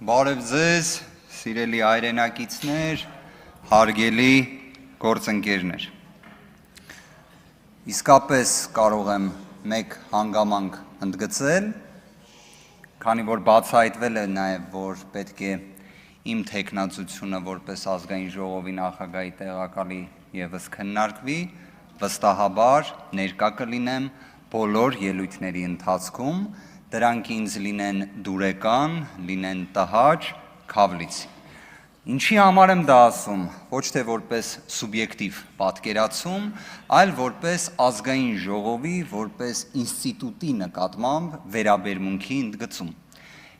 Բարև ձեզ, սիրելի հայրենակիցներ, հարգելի գործընկերներ։ Իսկապես կարող եմ մեկ հանգամանք ընդգծել, քանի որ բացահայտվել է նաև, որ պետք է իմ թեկնածությունը որպես ազգային ժողովի նախագահի տեղակալի ևս քննարկվի, վստահաբար ներկա կլինեմ բոլոր ելույթների ընթացքում, դրանք ինձ լինեն դուրեկան, լինեն տհաճ, քավլիցի։ Ինչի համար եմ դա ասում, ոչ թե որպես սուբյեկտիվ պատկերացում, այլ որպես ազգային ժողովի, որպես ինստիտուտի նկատմամբ վերաբերմունքի ընդգծում։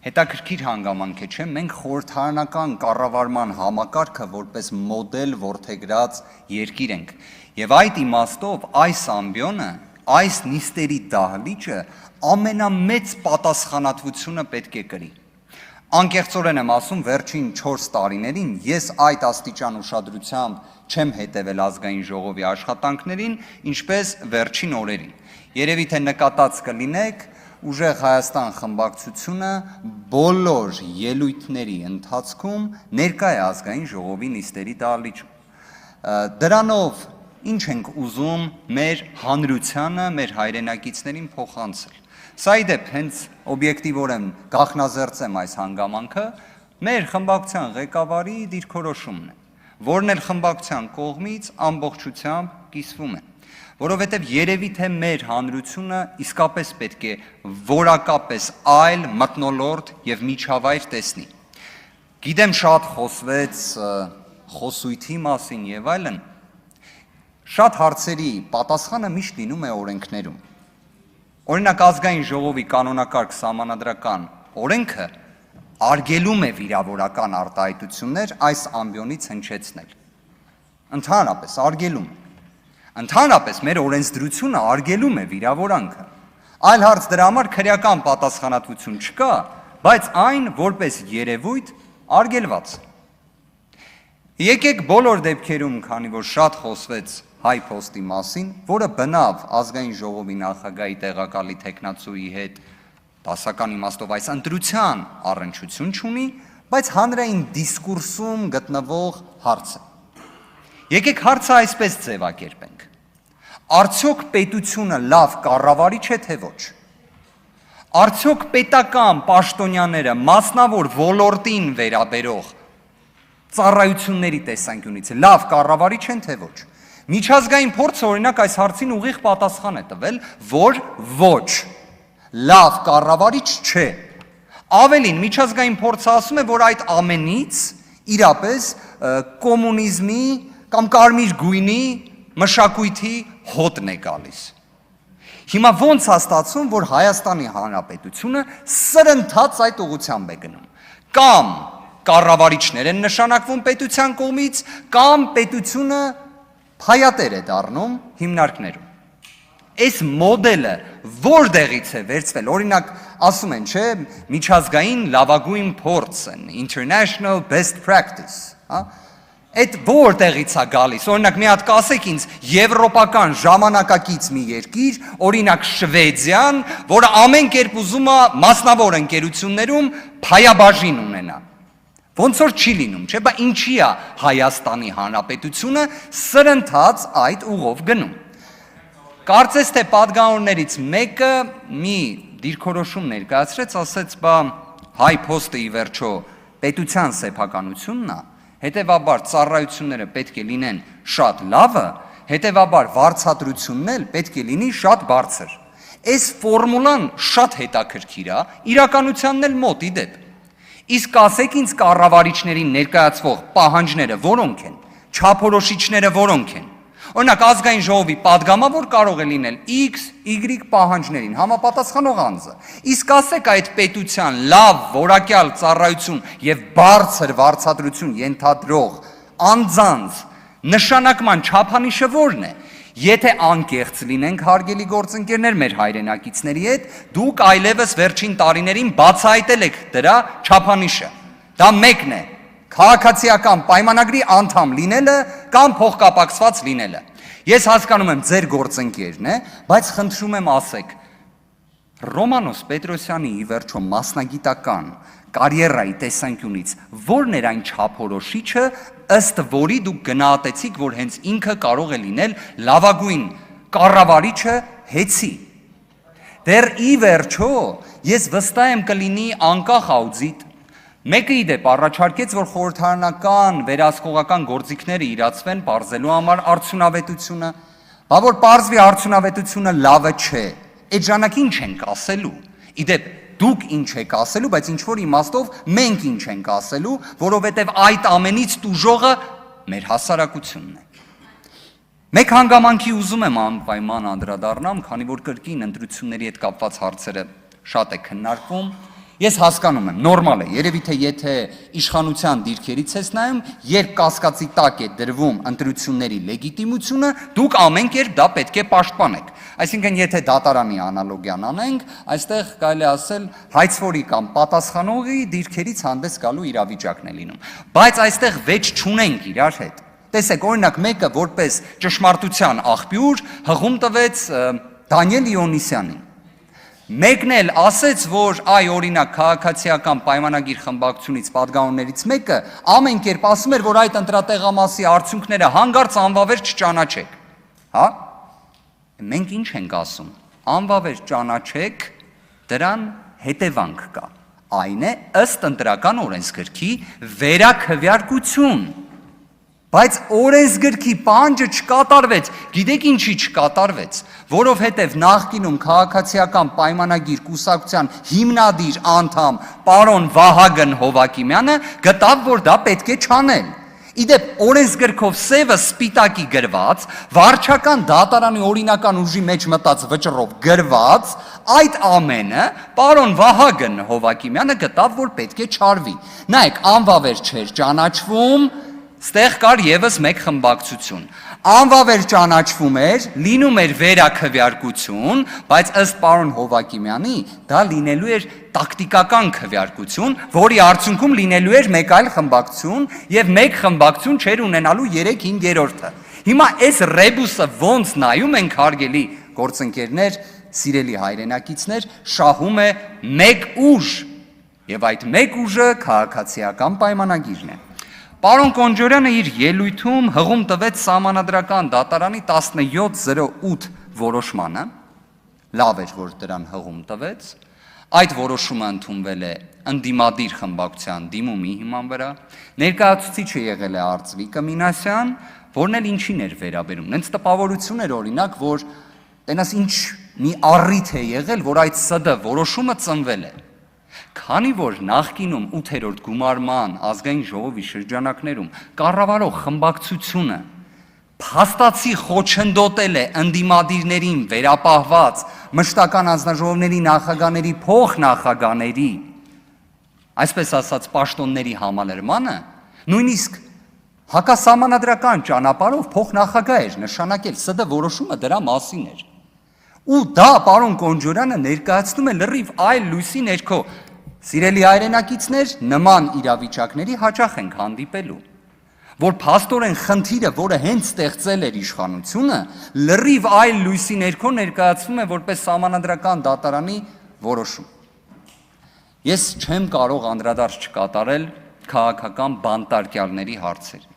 Հետաքրքիր հանգամանք է, չէ՞, մենք խորհրդարանական կառավարման համակարգը որպես մոդել որդեգրած երկիր ենք, եւ այդ իմաստով այս ամբիոնը, այս նիստերի դահլիճը ամենամեծ պատասխանատվությունը պետք է կրի։ Անկեղծորեն եմ ասում, վերջին 4 տարիներին ես այդ աստիճան ուշադրությամբ չեմ հետևել ազգային ժողովի աշխատանքներին, ինչպես վերջին օրերին։ Երևի թե նկատած կլինեք, ուժեղ Հայաստան խմբակցությունը բոլոր ելույթների ընթացքում ներկա է ազգային ժողովի նիստերի դահլիճում։ Դրանով ինչ ենք ուզում մեր հանրությանը, մեր հայրենակիցներին փոխանցել։ Սա ի դեպ հենց օբյեկտիվորեն գաղտնազերծեմ այս հանգամանքը, մեր խմբակցության ղեկավարի դիրքորոշումն է, որն էլ խմբակցության կողմից ամբողջությամբ կիսվում է, որովհետև երևի թե մեր հանրությունը իսկապես պետք է որակապես այլ մթնոլորտ եւ միջավայր տեսնի։ Գիտեմ շատ խոսվեց խոսույթի մասին եւ այլն, շատ հարցերի պատասխանը միշտ լինում է օրենքներում։ Օրինակ ազգային ժողովի կանոնակարգ սահմանադրական օրենքը արգելում է վիրավորական արտահայտություններ այս ամբիոնից հնչեցնել։ Ընդհանրապես արգելում է։ Ընդհանրապես մեր օրենսդրությունը արգելում է վիրավորանքը։ Այլ հարց դրա համար քրեական պատասխանատվություն չկա, բայց այն որպես երևույթ արգելված։ Եկեք բոլոր դեպքերում, քանի որ շատ խոսվեց հայ փոստի մասին, որը բնավ ազգային ժողովի նախագահի տեղակալի թեկնածուի հետ դասական իմաստով այս ընտրության առնչություն չունի, բայց հանրային դիսկուրսում գտնվող հարց է։ Եկեք հարցը այսպես ձևակերպենք. արդյոք պետությունը լավ կառավարիչ է թե ոչ։ Արդյոք պետական պաշտոնյաները մասնավոր ոլորտին վերաբերող ծառայությունների տեսանկյունից լավ կառավարիչ են թե ոչ։ Միջազգային փորձը օրինակ այս հարցին ուղիղ պատասխան է տվել, որ ոչ, լավ կառավարիչ չէ։ Ավելին, միջազգային փորձը ասում է, որ այդ ամենից իրապես կոմունիզմի կամ կարմիր գույնի մշակույթի հոտն է գալիս։ Հիմա ոնց է ստացվում, որ Հայաստանի Հանրապետությունը սրընթաց այդ ուղղությամբ է գնում։ Կամ կառավարիչներ են նշանակվում պետության կողմից, կամ պետությունը փայատեր է դառնում հիմնարկներում։ Այս մոդելը որտեղից է վերցվել, օրինակ ասում են, չէ, միջազգային լավագույն փորձն, international best practice, այդ որտեղից է գալիս, օրինակ մի հատ կասեք ինձ եվրոպական ժամանակակից մի երկիր, օրինակ Շվեդիան, որը ամեն կերպ ուզում է մասնավոր ընկերություններում փայաբաժին ունենա։ Ոնց որ չի լինում, չէ, բա ինչի է Հայաստանի Հանրապետությունը սրընթաց այդ ուղով գնում։ Կարծես թե պատգամավորներից մեկը մի դիրքորոշում ներկայացրեց, ասեց, բա հայ փոստը ի վերջո պետության սեփականությունն է, հետևաբար ծառայությունները պետք է լինեն շատ լավը, հետևաբար վարձատրությունն էլ պետք է լինի շատ բարձր։ Այս ֆորմուլան շատ հետաքրքիր է, իրականությանն էլ մոտ ի դեպ։ Իսկ ասեք ինձ կառավարիչներին ներկայացվող պահանջները որոնք են, չափորոշիչները որոնք են։ Օրինակ ազգային ժողովի падգամավոր կարող է լինել X, Y պահանջներին համապատասխանող անձը։ Իսկ ասեք այդ պետության լավ որակյալ ծառայություն եւ բարձր վարձատրություն ենթադրող անձանց նշանակման չափանիշը որն է։ Եթե անկեղծ լինենք հարգելի գործընկերներ մեր հայրենակիցների հետ, դուք այլևս վերջին տարիներին բացահայտել եք դրա չափանիշը։ Դա մեկն է, քաղաքացիական պայմանագրի անդամ լինելը կամ փոխկապակցված լինելը։ Ես հասկանում եմ ձեր գործընկերն է, բայց խնդրում եմ ասեք, Ռոմանոս Պետրոսյանի ի վերջո մասնագիտական կարիերայի տեսանկյունից որն էր այն չափորոշիչը, ըստ որի դուք գնահատեցիք, որ հենց ինքը կարող է լինել լավագույն կառավարիչը հեծի։ Դեռ ի վերջո ես վստահ եմ կլինի անկախ աուդիտ, մեկը իդեպ առաջարկեց, որ խորհրդարանական վերահսկողական գործիքները իրացվեն պարզելու համար արդյունավետությունը, բա որ պարզվի արդյունավետությունը լավը չէ, այդ ժամանակ ինչ ենք ասելու, իդեպ դուք ինչ եք ասելու, բայց ինչ-որ իմաստով մենք ինչ ենք ասելու, որովհետև այդ ամենից տուժողը մեր հասարակությունն է։ Մեկ հանգամանքի ուզում եմ անպայման անդրադառնամ, քանի որ կրկին ընտրությունների հետ կապված հարցերը շատ է քննարկվում, ես հասկանում եմ, նորմալ է, երևի թե եթե իշխանության դիրքերից ես նայում, երբ կասկածի տակ է դրվում ընտրությունների լեգիտիմությունը, դուք ամեն կերպ դա պետք է պաշտպանեք։ Այսինքն, եթե դատարանի անալոգիան անենք, այստեղ կարելի ասել հայցվորի կամ պատասխանողի դիրքերից հանդես գալու իրավիճակն է լինում։ Բայց այստեղ վեճ չունենք իրար հետ։ Տեսեք, օրինակ մեկը որպես ճշմարտության աղբյուր հղում տվեց Դանիել Իոնիսյանին։ Մեկն էլ ասեց, որ այ օրինակ քաղաքացիական պայմանագիր խմբակցությունից պատգամավորներից մեկը ամեն կերպ ասում էր, որ այդ ընտրատեղամասի արդյունքները հանգարց անվավեր չճանաչեք։ Հա? Մենք ինչ ենք ասում, անվավեր ճանաչեք, դրան հետևանք կա, այն է ըստ ընտրական օրենսգրքի վերաքվյարկություն, բայց օրենսգրքի պահանջը չկատարվեց, գիտեք ինչի չկատարվեց, որովհետև նախկինում քաղաքացիական պայմանագիր կուսակցության հիմնադիր անդամ պարոն Վահագն Հովակիմյանը գտավ, որ դա պետք է չանել։ Իդեպ օրենսգրքով սևը սպիտակի գրված, վարչական դատարանի օրինական ուժի մեջ մտած վճռով գրված, այդ ամենը պարոն Վահագն Հովակիմյանը գտավ, որ պետք է չարվի։ Նայեք, անվավեր չէր ճանաչվում, ստեղ կար եւս մեկ խմբակցություն։ Անվավեր ճանաչվում էր, լինում էր վերաքվյարկություն, բայց ըստ պարոն Հովակիմյանի դա լինելու էր տակտիկական քվյարկություն, որի արդյունքում լինելու էր մեկ այլ խմբակցություն եւ մեկ խմբակցություն չէր ունենալու 3/5-ը։ Հիմա այս ռեբուսը ոնց նայում ենք հարգելի գործընկերներ, սիրելի հայրենակիցներ, շահում է մեկ ուժ եւ այդ մեկ ուժը քաղաքացիական պայմանագիրն է։ Պարոն Կոնջորյանը իր ելույթում հղում տվեց Սահմանադրական դատարանի 1708 որոշմանը, լավ էր, որ դրան հղում տվեց, այդ որոշումը ընդունվել է ընդդիմադիր խմբակցության դիմումի հիման վրա, ներկայացուցիչը եղել է Արծվիկ Մինասյան, որն էլ ինչին էր վերաբերում, նենց տպավորություն էր օրինակ, որ տենաս ինչ մի առիթ է եղել, որ այդ ՍԴ որոշումը ծնվել է։ Քանի որ նախկինում 8-րդ գումարման ազգային ժողովի շրջանակներում կառավարող խմբակցությունը փաստացի խոչընդոտել է ընդդիմադիրներին վերապահված մշտական անձնաժողովների նախագահների փոխնախագահների, այսպես ասած պաշտոնների համալրմանը, նույնիսկ հակասահմանադրական ճանապարհով փոխնախագահ էր նշանակել, ՍԴ որոշումը դրա մասին էր։ Ու դա պարոն Կոնջորյանը ներկայացնում է լրիվ այլ լույսի ներքո։ Սիրելի հայրենակիցներ, նման իրավիճակների հաճախ ենք հանդիպելու, որ փաստորեն խնդիրը, որը հենց ստեղծել էր իշխանությունը, լրիվ այլ լույսի ներքո ներկայացվում է որպես Սահմանադրական դատարանի որոշում։ Ես չեմ կարող անդրադարձ չկատարել քաղաքական բանտարկյալների հարցերին։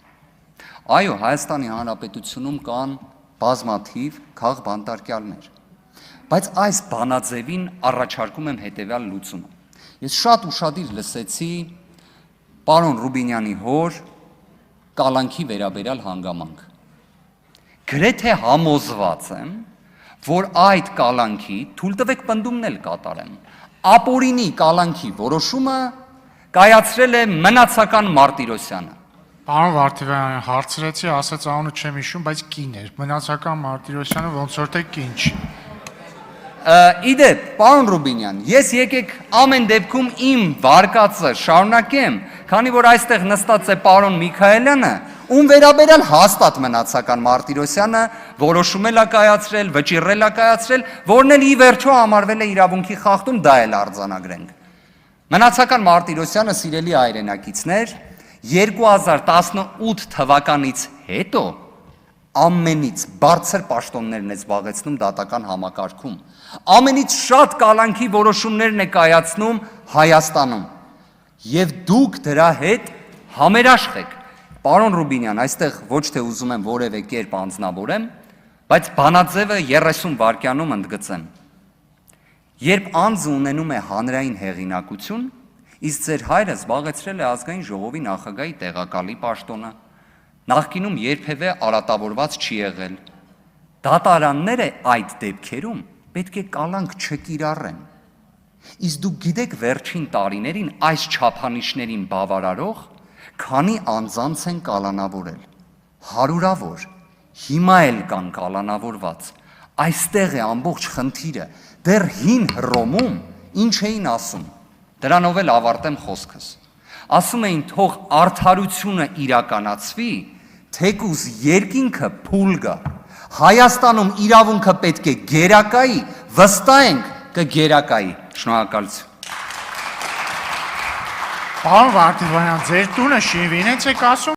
Այո, Հայաստանի Հանրապետությունում կան բազմաթիվ քաղբանտարկյալներ, բայց այս բանաձևին առաջարկում եմ հետևյալ լուծումը։ Ես շատ ուշադիր լսեցի պարոն Ռուբինյանի հոր կալանքի վերաբերյալ հանգամանք։ Գրեթե համոզված եմ, որ այդ կալանքի, թույլ տվեք պնդումն էլ կատարեմ, ապօրինի կալանքի որոշումը կայացրել է մնացական Մարտիրոսյանը։ Պարոն Վարդիվյան, հարցրեցի, ասաց անունը չեմ հիշում, բայց կին էր։ Մնացական Մարտիրոսյանը ոնց որ թե կին չի։ Իդեպ, պարոն Ռուբինյան, ես եկեք ամեն դեպքում իմ վարկածը շարունակեմ, քանի որ այստեղ նստած է պարոն Միքայելյանը, ում վերաբերյալ հաստատ մնացական Մարտիրոսյանը որոշում է կայացրել, վճիռել է կայացրել, որն էլ ի վերջո համարվել է իրավունքի խախտում, դա էլ արձանագրենք։ Մնացական Մարտիրոսյանը, սիրելի հայրենակիցներ, 2018 թվականից հետո ամենից բարձր պաշտոններն է զբաղեցնում դատական համակարգում, ամենից շատ կալանքի որոշումներն է կայացնում Հայաստանում, եւ դուք դրա հետ համերաշխ եք։ Պարոն Ռուբինյան, այստեղ ոչ թե ուզում եմ որևէ կերպ անձնավորեմ, բայց բանաձևը 30 վայրկյանում ընդգծեմ։ Երբ անձը ունենում է հանրային հեղինակություն, իսկ ձեր հայրը զբաղեցրել է ազգային ժողովի նախագահի տեղակալի պաշտոնը, նախկինում երբևէ արատավորված չի եղել։ Դատարանները այդ դեպքերում պետք է կալանք չկիրառեն։ Իսկ դուք գիտեք վերջին տարիներին այս չափանիշներին բավարարող քանի անձանց են կալանավորել, հարյուրավոր, հիմա էլ կան կալանավորված, այստեղ է ամբողջ խնդիրը, դեռ հին Հռոմում ինչ էին ասում, դրանով էլ ավարտեմ խոսքս, ասում էին թող արդարությունը իրականացվի, թեկուզ երկինքը փուլ գա, Հայաստանում իրավունքը պետք է գերակայի, վստահ ենք կգերակայի, շնորհակալություն։ Պարոն Վարդանյան, ձեր տունը շինվին եք ասում։